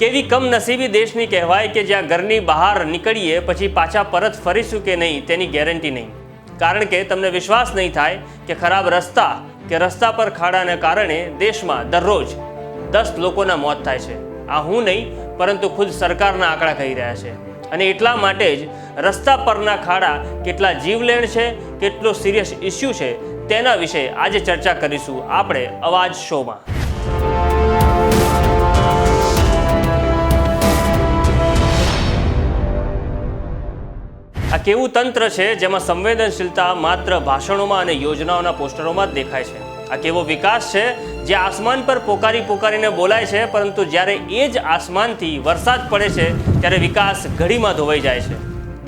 કેવી કમનસીબી દેશની કહેવાય કે જ્યાં ઘરની બહાર નીકળીએ પછી પાછા પરત ફરીશું કે નહીં તેની ગેરંટી નહીં. કારણ કે તમને વિશ્વાસ નહીં થાય કે ખરાબ રસ્તા કે રસ્તા પર ખાડાને કારણે દેશમાં દરરોજ 10 લોકોના મોત થાય છે. આ હું નહીં પરંતુ ખુદ સરકારના આંકડા કહી રહ્યા છે. અને એટલા માટે જ રસ્તા પરના ખાડા કેટલા જીવલેણ છે, કેટલો સિરિયસ ઇસ્યુ છે, તેના વિશે આજે ચર્ચા કરીશું આપણે અવાજ શોમાં. આ કેવું તંત્ર છે જેમાં સંવેદનશીલતા માત્ર ભાષણોમાં અને યોજનાઓના પોસ્ટરોમાં જ દેખાય છે. આ કેવો વિકાસ છે જે આસમાન પર પોકારીને બોલાય છે, પરંતુ જ્યારે એ જ આસમાનથી વરસાદ પડે છે ત્યારે વિકાસ ઘડીમાં ધોવાઈ જાય છે.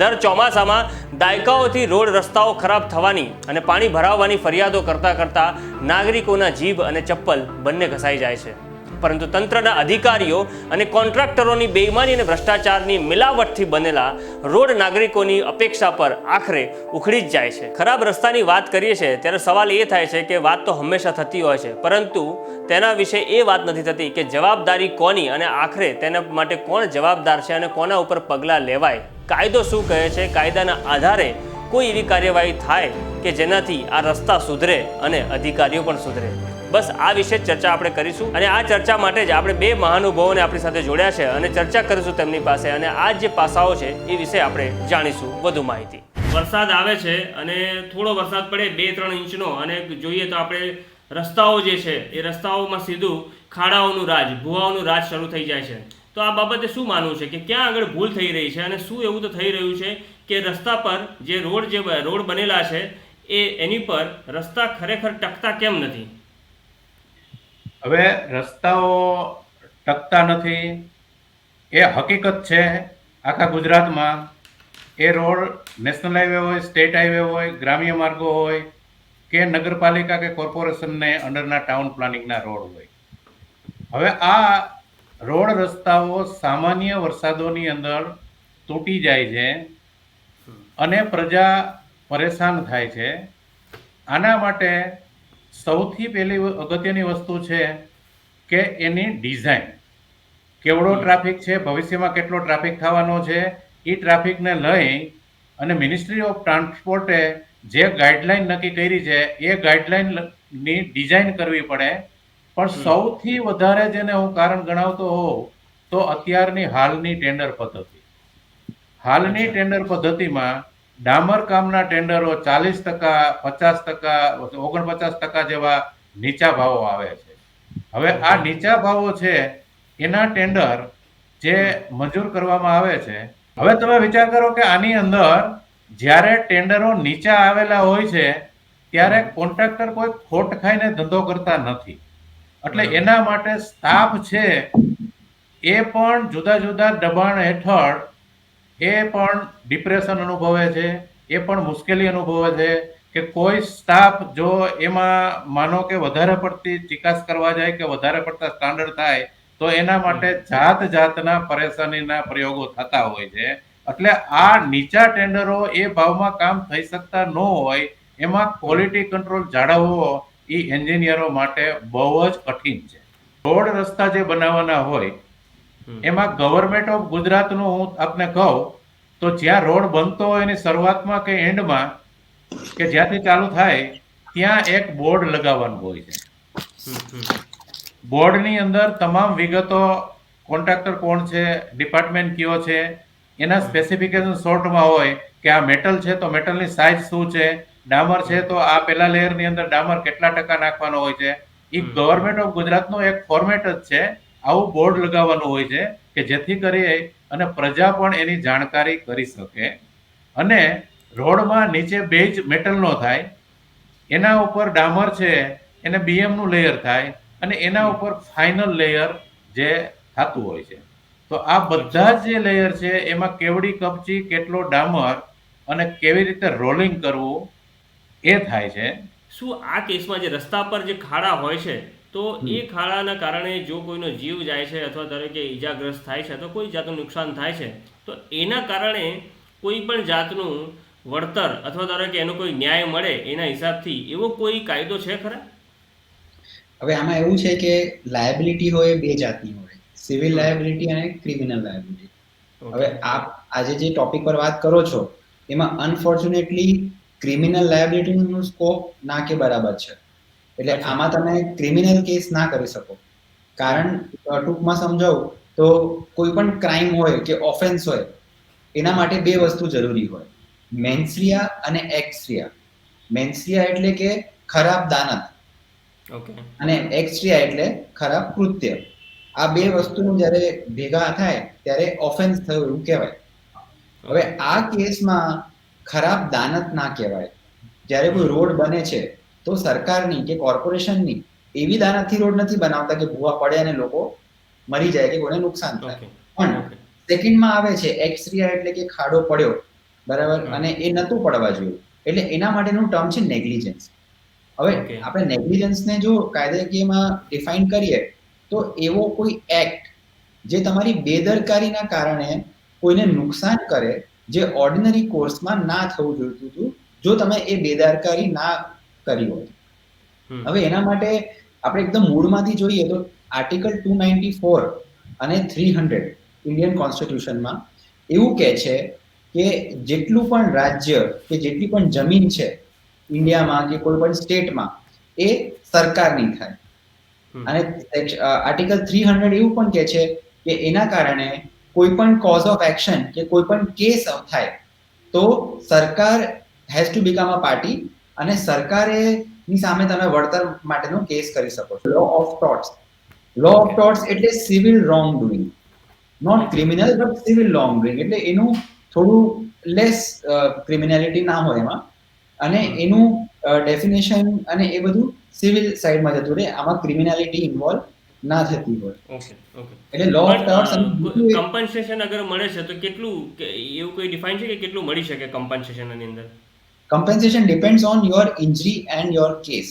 દર ચોમાસામાં દાયકાઓથી રોડ રસ્તાઓ ખરાબ થવાની અને પાણી ભરાવવાની ફરિયાદો કરતાં નાગરિકોના જીભ અને ચપ્પલ બંને ઘસાઈ જાય છે. પરંતુ તંત્રના અધિકારીઓ અને કોન્ટ્રાક્ટરોની બેઈમાની અને ભ્રષ્ટાચારની મિલાવટથી બનેલા રોડ નાગરિકોની અપેક્ષા પર આખરે ઉખડી જ જાય છે. ખરાબ રસ્તાની વાત કરીએ છીએ ત્યારે સવાલ એ થાય છે કે વાત તો હંમેશા થતી હોય છે, પરંતુ તેના વિશે એ વાત નથી થતી કે જવાબદારી કોની અને આખરે તેના માટે કોણ જવાબદાર છે અને કોના ઉપર પગલાં લેવાય. કાયદો શું કહે છે, કાયદાના આધારે કોઈ એવી કાર્યવાહી થાય કે જેનાથી આ રસ્તા સુધરે અને અધિકારીઓ પણ સુધરે. બસ આ વિશે ચર્ચા આપણે કરીશું અને આ ચર્ચા માટે જ આપણે 2 મહાનુભાવોને આપણી સાથે જોડ્યા છે અને ચર્ચા કરીશું તેમની પાસે અને આ જે પાસાઓ છે એ વિશે આપણે જાણીશું વધુ માહિતી. વરસાદ આવે છે અને થોડો વરસાદ પડે 2-3 ઇંચનો અને જોઈએ તો આપણે રસ્તાઓ જે છે એ રસ્તાઓમાં સીધું ખાડાઓનું રાજ, ભૂવાઓનું રાજ શરૂ થઈ જાય છે. તો આ બાબતે શું માનવું છે કે ક્યાં આગળ ભૂલ થઈ રહી છે અને શું એવું તો થઈ રહ્યું છે કે રસ્તા પર જે રોડ બનેલા છે એની પર રસ્તા ખરેખર ટકતા કેમ નથી? હવે રસ્તાઓ ટકતા નથી એ હકીકત છે. આખા ગુજરાતમાં એ રોડ નેશનલ હાઈવે હોય, સ્ટેટ હાઈવે હોય, ગ્રામ્ય માર્ગો હોય કે નગરપાલિકા કે કોર્પોરેશનને અંડરના ટાઉન પ્લાનિંગના રોડ હોય. હવે આ રોડ રસ્તાઓ સામાન્ય વરસાદોની અંદર તૂટી જાય છે અને પ્રજા પરેશાન થાય છે. આના માટે સૌથી પહેલી અગત્યની વસ્તુ છે કે એની ડિઝાઇન. કેવડો ટ્રાફિક છે, ભવિષ્યમાં કેટલો ટ્રાફિક થવાનો છે, એ ટ્રાફિકને લઈ અને મિનિસ્ટ્રી ઓફ ટ્રાન્સપોર્ટે જે ગાઈડલાઈન નક્કી કરી છે એ ગાઈડલાઈનની ડિઝાઇન કરવી પડે. પણ સૌથી વધારે જેને હું કારણ ગણાવતો હોઉં તો અત્યારની હાલની ટેન્ડર પદ્ધતિ. હાલની ટેન્ડર પદ્ધતિમાં ડામર કામના ટેન્ડરો 40%, 50%, 49% જેવા નીચા ભાવો આવે છે. હવે આ નીચા ભાવો છે એના ટેન્ડર જે મંજૂર કરવામાં આવે છે. હવે તમે વિચાર કરો કે આની અંદર જ્યારે ટેન્ડરો નીચા આવેલા હોય છે ત્યારે કોન્ટ્રાક્ટર કોઈ ખોટ ખાઈને ધંધો કરતા નથી. એટલે એના માટે સ્ટાફ છે એ પણ જુદા જુદા દબાણ હેઠળ એ પણ ડિપ્રેશન અનુભવે છે, એ પણ મુશ્કેલી અનુભવે છે કે કોઈ સ્ટાફ જો એમાં માનો કે વધારે પડતી ચિકાસ કરવા જાય કે વધારે પડતા સ્ટાન્ડર્ડ થાય તો એના માટે જાતના પરેશાનીના પ્રયોગો થતા હોય છે. એટલે આ નીચા ટેન્ડરો એ ભાવમાં કામ થઈ શકતા ન હોય, એમાં ક્વોલિટી કંટ્રોલ જાળવવો એ એન્જિનિયરો માટે બહુ જ કઠિન છે. રોડ રસ્તા જે બનાવવાના હોય એમાં ગવર્મેન્ટ ઓફ ગુજરાતનું હું આપને કહું તો જ્યાં રોડ બનતો હોય એની શરૂઆતમાં કે એન્ડમાં કે જ્યાંથી ચાલુ થાય ત્યાં એક બોર્ડ લગાવવાનું હોય છે. બોર્ડની અંદર તમામ વિગતો, કોન્ટ્રાક્ટર કોણ છે, ડિપાર્ટમેન્ટ કયો છે, એના સ્પેસિફિકેશન શોર્ટમાં હોય કે આ મેટલ છે તો મેટલની સાઇઝ શું છે, ડામર છે તો આ પેલા લેયરની અંદર ડામર કેટલા ટકા નાખવાનો હોય છે. એ ગવર્મેન્ટ ઓફ ગુજરાતનો એક ફોર્મેટ જ છે. આવું બોર્ડ લગાવવાનું હોય છે કે જેથી કરી અને પ્રજા પણ એની જાણકારી કરી શકે અને રોડમાં નીચે બેઝ મેટલનો થાય, એના ઉપર ડામર છે એને બીએમનું લેયર થાય અને એના ઉપર ફાઇનલ લેયર જે થતું હોય છે. તો આ બધા જે લેયર છે એમાં કેવડી કપચી, કેટલો ડામર અને કેવી રીતે રોલિંગ કરવું એ થાય છે. શું આ કેસમાં જે રસ્તા પર જે ખાડા હોય છે તો એ ખાડાના કારણે જો કોઈનો જીવ જાય છે અથવા ધારો કે ઈજાગ્રસ્ત થાય છે તો કોઈ જાતનું નુકસાન થાય છે તો એના કારણે કોઈ પણ જાતનું વળતર અથવા ધારો કે એનો કોઈ ન્યાય મળે એના હિસાબથી એવો કોઈ કાયદો છે ખરા? હવે આમાં એવું છે કે લાયબિલિટી હોય 2 જાતની હોય. સિવિલ લાયબિલિટી અને ક્રિમિનલ લાયબિલિટી. હવે ઓકે આપ આજે જે ટોપિક પર વાત કરો છો એમાં અનફોર્ચ્યુનેટલી ક્રિમિનલ લાયબિલિટીનો સ્કોપ ના કે બરાબર છે. એટલે અચ્છા. આમાં તમે ક્રિમિનલ કેસ ના કરી શકો. કારણ ટૂંકમાં સમજાવું તો કોઈ પણ ક્રાઇમ હોય કે ઓફેન્સ હોય એના માટે બે વસ્તુ જરૂરી હોય, મેન્સરિયા અને એક્સરિયા. મેન્સરિયા એટલે કે ખરાબ દાનત ઓકે અને એક્સરિયા એટલે ખરાબ કૃત્ય. આ બે વસ્તુનું જ્યારે ભેગા થાય ત્યારે ઓફેન્સ થયો એવું કહેવાય. હવે આ કેસમાં ખરાબ દાનત ના કહેવાય. જ્યારે કોઈ રોડ બને છે તો સરકારની કે કોર્પોરેશનની એવી દાનતથી રોડ નથી બનાવતા કે ભૂવા પડે અને લોકો મરી જાય કે કોઈને નુકસાન થાય. ઓકે પણ ઓકે સેકન્ડમાં આવે છે એક્સરિયા એટલે કે ખાડો પડ્યો, બરાબર, હમ. અને એ નતું પડવા જોઈએ. એટલે એના માટેનું ટર્મ છે નેગ્લિજન્સ. હવે ઓકે આપણે નેગ્લિજન્સને જો કાયદાકીયમાં ડિફાઇન કરીએ તો એવો કોઈ એક્ટ જે તમારી બેદરકારીના કારણે કોઈને નુકસાન કરે, જે ઓર્ડિનરી કોર્સમાં ના થવું જોઈતું હતું જો તમે એ બેદરકારી ના કરી હોય. હમ. હવે એના માટે આપણે એકદમ મૂળમાંથી જોઈએ તો આર્ટિકલ 294 અને 300 ઇન્ડિયન કોન્સ્ટિટ્યુશનમાં એવું કહે છે કે જેટલું પણ રાજ્ય કે જેટલી પણ જમીન છે ઇન્ડિયામાં કે કોઈ પણ સ્ટેટમાં એ સરકારની થાય. હમ. અને આર્ટિકલ 300 એવું પણ કહે છે કે એના કારણે કોઈ પણ કોઝ ઓફ એક્શન કે કોઈ પણ કેસ થાય તો સરકાર has to become a party અને સરકારે ની સામે તમે વળતર માટેનો કેસ કરી શકો છો. Law of torts. Law of okay torts એટલે civil wrong doing, not okay criminal but civil wrong doing. એટલે એનું થોડું લેસ ક્રિમિનાલિટી ના હોય એમાં, અને એનું ડેફિનેશન અને એ બધું સિવિલ સાઇડમાં જતું રહે, આમાં ક્રિમિનાલિટી ઇન્વોલ્વ ના થતી હોય. ઓકે ઓકે એટલે લો ઓફ ટોર્ટ્સ અને બીજું એક કમ્પન્સેશન અગર મળે છે તો કેટલું એવું કોઈ ડિફાઇન છે કે કેટલું મળી શકે કમ્પન્સેશનની અંદર? compensation depends on your injury and your case.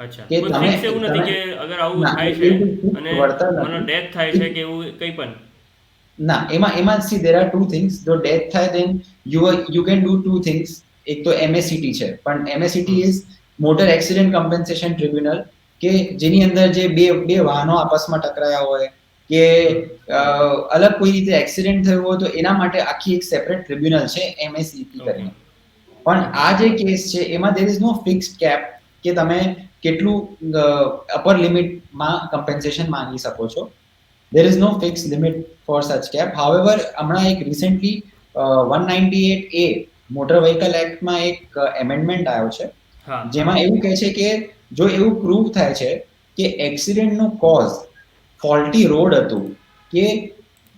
અચ્છા, કે કોઈ તમે ફિક્સ એવું નથી તમે કે અગર આવું ના થાય છે એવું કોઈ fixed અને વળતર મને નથી. ડેથ થાય છે કે એવું કંઈ પણ? ના, એમાં see there are two things. જો ડેથ થાય then you can do two things. એક તો MACT છે, પણ MACT hmm. is motor accident compensation tribunal, કે જેની અંદર જે બે બે વાહનો આપસમાં ટકરાયા હોય કે અલગ કોઈ રીતે એક્સિડન્ટ થયો હોય તો એના માટે આખી એક સેપરેટ ટ્રિબ્યુનલ છે MACT ઓકે કરીને. પણ આ જે કેસ છે એમાં there is no fixed cap કે તમે કેટલું અપર લિમિટમાં કમ્પન્સેશન માંગી શકો છો. there is no fixed limit for such cap. however હમણાં એક recently 198A મોટર વ્હીકલ એક્ટમાં એક એમેન્ડમેન્ટ આવ્યો છે હા જેમાં એવું કહે છે કે જો એવું પ્રૂવ થાય છે કે એક્સિડન્ટનું કોઝ ફોલ્ટી રોડ હતું કે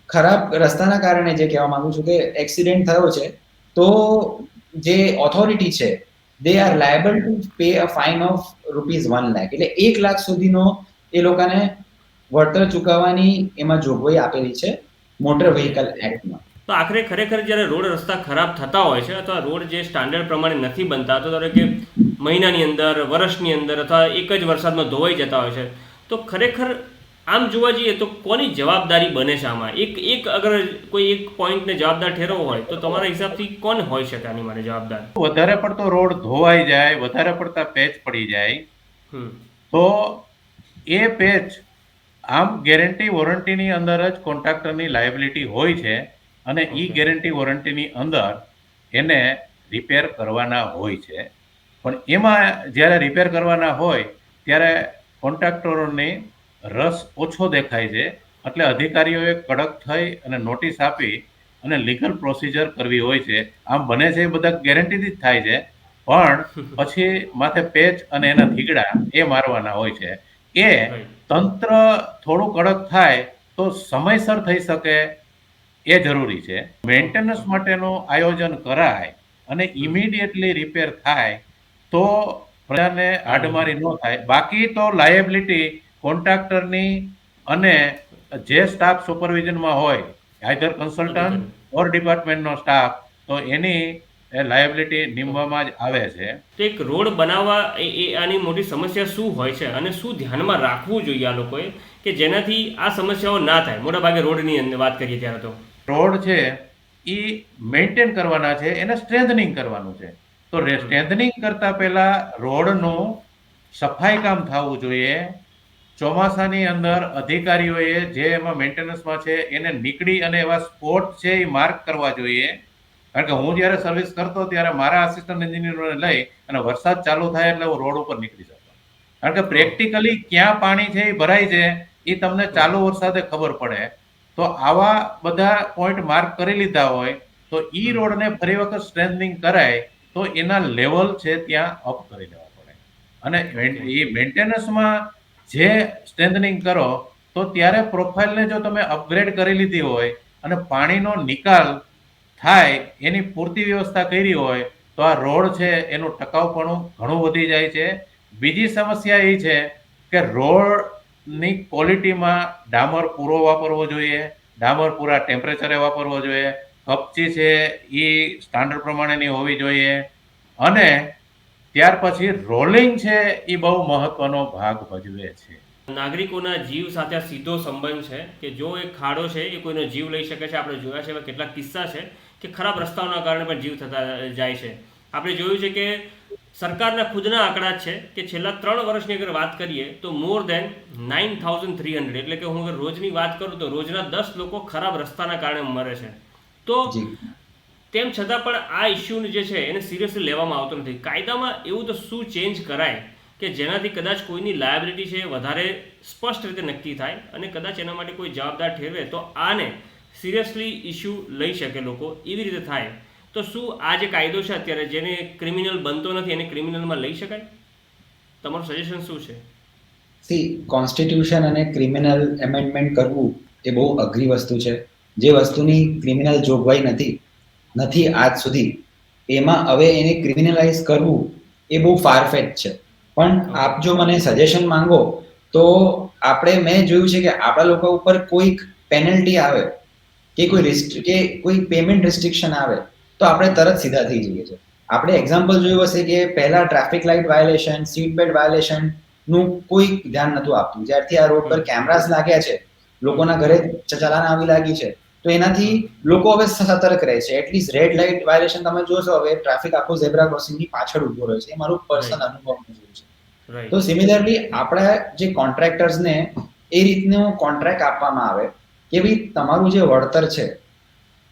ખરાબ રસ્તાના કારણે, જે કહેવા માંગુ છું કે એક્સિડન્ટ થયો છે, તો જે ઓથોરિટી છે they are liable to pay a fine of ₹1 lakh. એટલે 1 લાખ સુધીનો એ લોકોને વળતર ચૂકવવાની એમાં જોગવાઈ આપેલી છે મોટર વ્હીકલ એક્ટમાં. તો આખરે ખરેખર જ્યારે રોડ રસ્તા ખરાબ થતા હોય છે અથવા રોડ જે સ્ટાન્ડર્ડ પ્રમાણે નથી બનતા, તો ધારો કે મહિનાની અંદર, વર્ષની અંદર અથવા એક જ વરસાદમાં ધોવાઈ જતા હોય છે, તો ખરેખર આમ જોવા જઈએ તો કોની જવાબદારી બને છે આમાં? એક અગર કોઈ એક પોઈન્ટને જવાબદાર ઠેરવવો હોય તો તમારા હિસાબથી કોણ હોઈ શકે આની માટે જવાબદાર? વધારે પડતો રોડ ધોવાઈ જાય, વધારે પડતા પેચ પડી જાય હમ તો એ પેચ આમ ગેરંટી વોરંટીની અંદર જ કોન્ટ્રાક્ટરની લાયબિલિટી હોય છે અને ઈ ઓકે. ગેરંટી વોરંટીની અંદર એને રિપેર કરવાના હોય છે. પણ એમાં જ્યારે રિપેર કરવાના હોય ત્યારે કોન્ટ્રાક્ટરોને રસ ઓછો દેખાય છે, એટલે અધિકારીઓએ કડક થઈ અને નોટિસ આપી અને લીગલ પ્રોસિજર કરવી હોય છે. આમ બને છે એ બધા ગેરંટીથી જ થાય છે, પણ પછી માથે પેચ અને એના થીગડા એ મારવાના હોય છે. એ રાઈટ. તંત્ર થોડું કડક થાય તો સમયસર થઈ શકે એ જરૂરી છે. મેન્ટેનન્સ માટેનું આયોજન કરાય અને ઇમિડિયેટલી રિપેર થાય તો પ્રજાને આડમારી ન થાય. બાકી તો લાયબિલિટી કોન્ટ્રાક્ટરની અને જે સ્ટાફ સુપરવિઝનમાં હોય, આઈધર કન્સલ્ટન્ટ અધિકારી. ઓર ડિપાર્ટમેન્ટનો સ્ટાફ, તો એની લાયબિલિટી નિમવામાં જ આવે છે. તો એક રોડ બનાવવા એ આની મોટી સમસ્યા શું હોય છે અને શું ધ્યાનમાં રાખવું જોઈએ આ લોકોએ કે જેનાથી આ સમસ્યાઓ ના થાય? મોટા ભાગે રોડની અંદર વાત કરીએ ત્યારે તો રોડ છે એ મેન્ટેન કરવાના છે, એને સ્ટ્રેન્થનિંગ કરવાનું છે. તો સ્ટ્રેન્થનિંગ કરતા પહેલા રોડનું સફાઈ કામ થવું જોઈએ, ચોમાસાની અંદર અધિકારીઓએ જે એમાં મેન્ટેનન્સમાં છે એને નીકળી અને એવા સ્પોટ છે એ માર્ક કરવા જોઈએ. કારણ કે હું જ્યારે સર્વિસ કરતો ત્યારે મારા આસિસ્ટન્ટ એન્જિનિયરોને લઈ અને વરસાદ ચાલુ થાય એટલે હું રોડ ઉપર નીકળી જતો. કારણ કે પ્રેક્ટિકલી ક્યાં પાણી છે એ ભરાય છે એ તમને ચાલુ વરસાદે ખબર પડે. તો આવા બધા પોઈન્ટ માર્ક કરી લીધા હોય તો ઈ રોડને ફરી વખત સ્ટ્રેન્થનિંગ કરાય તો એના લેવલ છે ત્યાં અપ કરી દેવા પડે. અને એ મેન્ટેનન્સમાં જે સ્ટ્રેન્થનિંગ કરો તો ત્યારે પ્રોફાઇલને જો તમે અપગ્રેડ કરી લીધી હોય અને પાણીનો નિકાલ થાય એની પૂરતી વ્યવસ્થા કરી હોય તો આ રોડ છે એનું ટકાઉપણું ઘણું વધી જાય છે. બીજી સમસ્યા એ છે કે રોડની ક્વોલિટીમાં ડામર પૂરો વાપરવો જોઈએ, ડામર પૂરા ટેમ્પરેચરે વાપરવો જોઈએ, કપચી છે એ સ્ટાન્ડર્ડ પ્રમાણેની હોવી જોઈએ અને ત્યાર પછી રોલિંગ છે એ બહુ મહત્વનો ભાગ ભજવે છે. નાગરિકોના જીવ સાથે આ સીધો સંબંધ છે કે જો એક ખાડો છે એ કોઈનો જીવ લઈ શકે છે. આપણે જોયા છે એવા કેટલાક કિસ્સા છે કે ખરાબ રસ્તાઓના કારણે પણ જીવ થતા જાય છે. આપણે જોયું છે કે સરકારના ખુદના આંકડા છે કે છેલ્લા 3 વર્ષની અગર વાત કરીએ તો મોર દેન 9300 એટલે કે હું અગર રોજની વાત કરું તો રોજના 10 લોકો ખરાબ રસ્તાના કારણે મરે છે. તો તેમ છતાં પણ આ ઇસ્યુ જે છે એને સિરિયસલી લેવામાં આવતો નથી. કાયદામાં એવું તો શું ચેન્જ કરાય કે જેનાથી કદાચ કોઈની લાયબિલિટી છે વધારે સ્પષ્ટ રીતે નક્કી થાય અને કદાચ એના માટે કોઈ જવાબદાર ઠેરવે તો આને સિરિયસલી ઇસ્યુ લઈ શકે લોકો, એવી રીતે થાય. તો શું આ જે કાયદો છે અત્યારે જેને ક્રિમિનલ બનતો નથી એને ક્રિમિનલમાં લઈ શકાય? તમારું સજેશન શું છે? કોન્સ્ટિટ્યુશન અને ક્રિમિનલ એમેન્ડમેન્ટ કરવું એ બહુ અઘરી વસ્તુ છે. જે વસ્તુની ક્રિમિનલ જોગવાઈ નથી આજ સુધી, એમાં હવે એને ક્રિમિનલાઇઝ કરવું એ બહુ ફારફેચ છે. પણ આપ જો મને સજેશન માંગો તો મેં જોયું છે કે આપણા લોકો ઉપર કોઈક પેનલ્ટી આવે કે કોઈ પેમેન્ટ રિસ્ટ્રિક્શન આવે તો આપણે તરત સીધા થઈ જઈએ છીએ. આપણે એક્ઝામ્પલ જોયું હશે કે પહેલા traffic light violation, seat belt violation નું કોઈ ધ્યાન નતું આપતું. જ્યારથી આ રોડ પર કેમેરાસ લાગ્યા છે, લોકોના ઘરે ચલાન આવી લાગી છે, તો એનાથી લોકો હવે સતર્ક રહે છે. એટલીસ્ટ રેડ લાઇટ વાયોલેશન તમે જોશો હવે ટ્રાફિક આખો ઝેબ્રા ક્રોસિંગની પાછળ ઉભો રહ્યો છે. એ મારું પર્સનલ અનુભવ જોયું છે. તો સિમિલરલી આપણા જે કોન્ટ્રાક્ટર્સને એ રીતનો કોન્ટ્રાક્ટ આપવામાં આવે કે ભાઈ તમારું જે વળતર છે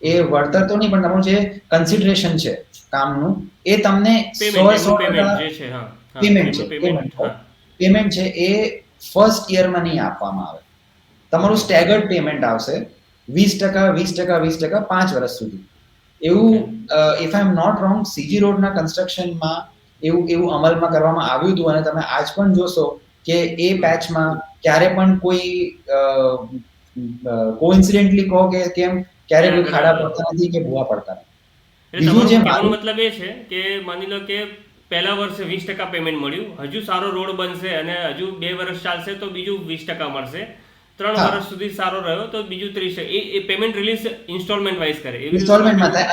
એ વળતર તો નહીં પણ તમારું જે કન્સિડરેશન છે કામનું એ તમને પેમેન્ટ છે એ ફર્સ્ટ યરમાં નહીં આપવામાં આવે. તમારું સ્ટેગર્ડ પેમેન્ટ આવશે 20% 5 વર્ષ સુધી. એવું if I am not wrong CG રોડના કન્સ્ટ્રક્શનમાં એવું અમલમાં કરવામાં આવ્યું હતું અને તમે આજ પણ જોશો કે એ પેચમાં ક્યારે પણ કોઈ કોઇન્સિડેન્ટલી કહો કે કેમ ક્યારે કોઈ ખાડા પડતા નથી કે ભૂવા પડતા નથી. બીજું જે મતલબ એ છે કે માની લો કે પહેલા વર્ષે 20% પેમેન્ટ મળ્યું, હજુ સારો રોડ બનશે અને હજુ 2 વર્ષ ચાલશે તો બીજું 20% મળશે, 3 વર્ષ સુધી સારો રહ્યો તો બીજું 30%. એ પેમેન્ટ રિલીઝ ઇન્સ્ટોલમેન્ટ વાઇઝ કરે, ઇન્સ્ટોલમેન્ટમાં થાય.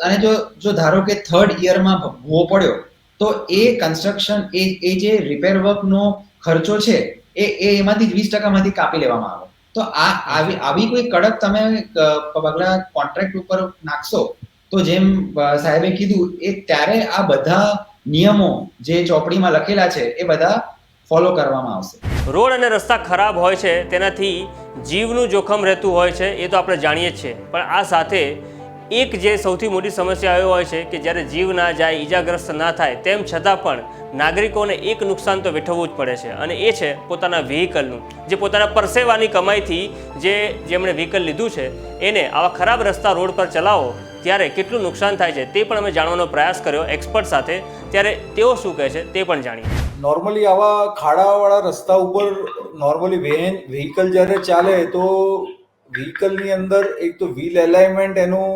અને જો ધારો કે થર્ડ યરમાં ભૂવો પડ્યો તો એ કન્સ્ટ્રક્શન એ જે રિપેર વર્કનો ખર્ચો છે એ એમાંથી 20% માંથી કાપી લેવામાં આવે. તો આવી કોઈ કડક તમે પગલા કોન્ટ્રાક્ટ ઉપર નાખશો તો જેમ સાહેબે કીધું એ ત્યારે આ બધા નિયમો જે ચોપડીમાં લખેલા છે એ બધા ફોલો કરવામાં આવશે. રોડ અને રસ્તા ખરાબ હોય છે તેનાથી જીવનું જોખમ રહેતું હોય છે, એ તો આપણે જાણીએ જ છીએ. પણ આ સાથે એક જે સૌથી મોટી સમસ્યા એ હોય છે કે જ્યારે જીવ ના જાય, ઈજાગ્રસ્ત ના થાય, તેમ છતાં પણ નાગરિકોને એક નુકસાન તો વેઠવવું જ પડે છે અને એ છે પોતાના વ્હીકલનું. જે પોતાના પરસેવાની કમાઈથી જેમણે વ્હીકલ લીધું છે એને આવા ખરાબ રસ્તા રોડ પર ચલાવો ત્યારે કેટલું નુકસાન થાય છે તે પણ અમે જાણવાનો પ્રયાસ કર્યો એક્સપર્ટ સાથે. ત્યારે તેઓ શું કહે છે તે પણ જાણીએ. નોર્મલી આવા ખાડાવાળા રસ્તા ઉપર નોર્મલી વ્હીકલ જ્યારે ચાલે તો વ્હીકલની અંદર એક તો વ્હીલ એલાઇનમેન્ટ એનું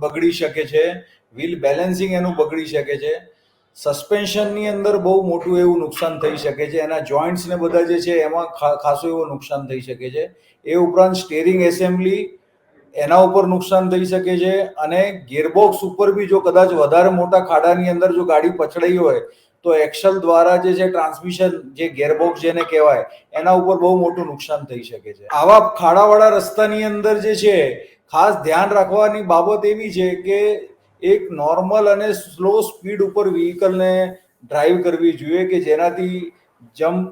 બગડી શકે છે, વ્હીલ બેલેન્સિંગ એનું બગડી શકે છે, સસ્પેન્શનની અંદર બહુ મોટું એવું નુકસાન થઈ શકે છે, એના જોઈન્ટ્સ ને બધા જે છે એમાં ખાસું એવું નુકસાન થઈ શકે છે. એ ઉપરાંત સ્ટીયરિંગ એસેમ્બલી એના ઉપર નુકસાન થઈ શકે છે અને ગિયરબોક્સ ઉપર બી જો કદાચ વધારે મોટા ખાડાની અંદર જો ગાડી પછડાઈ હોય તો એક્સલ દ્વારા જે છે ટ્રાન્સમિશન જે ગિયરબોક્સ જેને કહેવાય એના ઉપર બહુ મોટું નુકસાન થઈ શકે છે. આવા ખાડાવાળા રસ્તાની અંદર જે છે ખાસ ધ્યાન રાખવાની બાબત એવી છે કે એક નોર્મલ અને સ્લો સ્પીડ ઉપર વ્હીકલને ડ્રાઈવ કરવી જોઈએ કે જેનાથી જમ્પ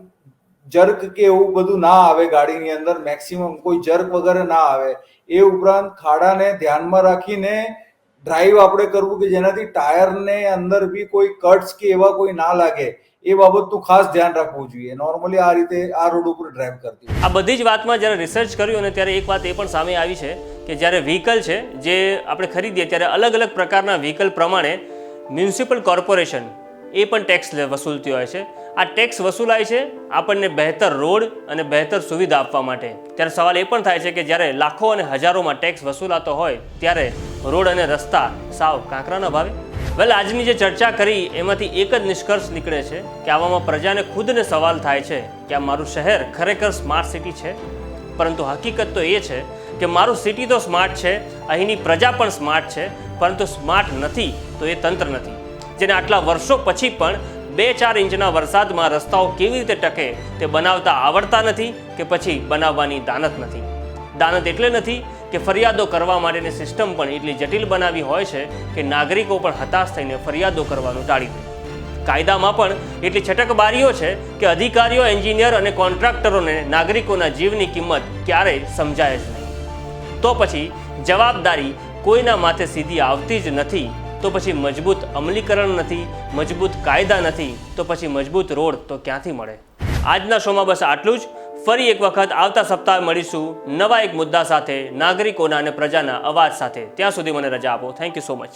જર્ક કે એવું બધું ના આવે ગાડીની અંદર, મેક્સિમમ કોઈ જર્ક વગેરે ના આવે. એ ઉપરાંત ખાડાને ધ્યાનમાં રાખીને ડ્રાઈવ આપણે કરવું કે જેનાથી ટાયરને અંદર બી કોઈ કટ્સ કે એવા કોઈ ના લાગે, એ બાબતનું ખાસ ધ્યાન રાખવું જોઈએ. નોર્મલી આ રીતે આ રોડ ઉપર ડ્રાઈવ કરતી. આ બધી જ વાતમાં જ્યારે રિસર્ચ કર્યું અને ત્યારે એક વાત એ પણ સામે આવી છે કે જ્યારે વ્હીકલ છે જે આપણે ખરીદીએ ત્યારે અલગ અલગ પ્રકારના વ્હીકલ પ્રમાણે મ્યુનિસિપલ કોર્પોરેશન એ પણ ટેક્સ વસૂલતી હોય છે. આ ટેક્સ વસૂલાય છે આપણને બહેતર રોડ અને બહેતર સુવિધા આપવા માટે. ત્યારે સવાલ એ પણ થાય છે કે જ્યારે લાખો અને હજારોમાં ટેક્સ વસૂલાતો હોય ત્યારે રોડ અને રસ્તા સાવ કાંકરાના ભાવે. વેલ, આજની જે ચર્ચા કરી એમાંથી એક જ નિષ્કર્ષ નીકળે છે કે આવામાં પ્રજાને ખુદને સવાલ થાય છે કે આ મારું શહેર ખરેખર સ્માર્ટ સિટી છે? પરંતુ હકીકત તો એ છે કે મારું સિટી તો સ્માર્ટ છે, અહીંની પ્રજા પણ સ્માર્ટ છે, પરંતુ સ્માર્ટ નથી તો એ તંત્ર નથી, જેને આટલા વર્ષો પછી પણ 2-4 ઇંચના વરસાદમાં રસ્તાઓ કેવી રીતે ટકે તે બનાવતા આવડતા નથી કે પછી બનાવવાની દાનત નથી. દાનત એટલે નથી કે ફરિયાદો કરવા માટેની સિસ્ટમ પણ એટલી જટિલ બનાવી હોય છે કે નાગરિકો પણ હતાશ થઈને ફરિયાદો કરવાનું ટાળી દે. કાયદામાં પણ એટલી છટકબારીઓ છે કે અધિકારીઓ, એન્જિનિયર અને કોન્ટ્રાક્ટરોને નાગરિકોના જીવની કિંમત ક્યારેય સમજાય જ નહીં. તો પછી જવાબદારી કોઈના માથે સીધી આવતી જ નથી, તો પછી મજબૂત અમલીકરણ નથી, મજબૂત કાયદા નથી, તો પછી મજબૂત રોડ તો ક્યાંથી મળે? આજના શોમાં બસ આટલું જ. ફરી એક વખત આવતા સપ્તાહે મળીશું નવા એક મુદ્દા સાથે, નાગરિકોના અને પ્રજાના અવાજ સાથે. ત્યાં સુધી મને રજા આપો. Thank you so much.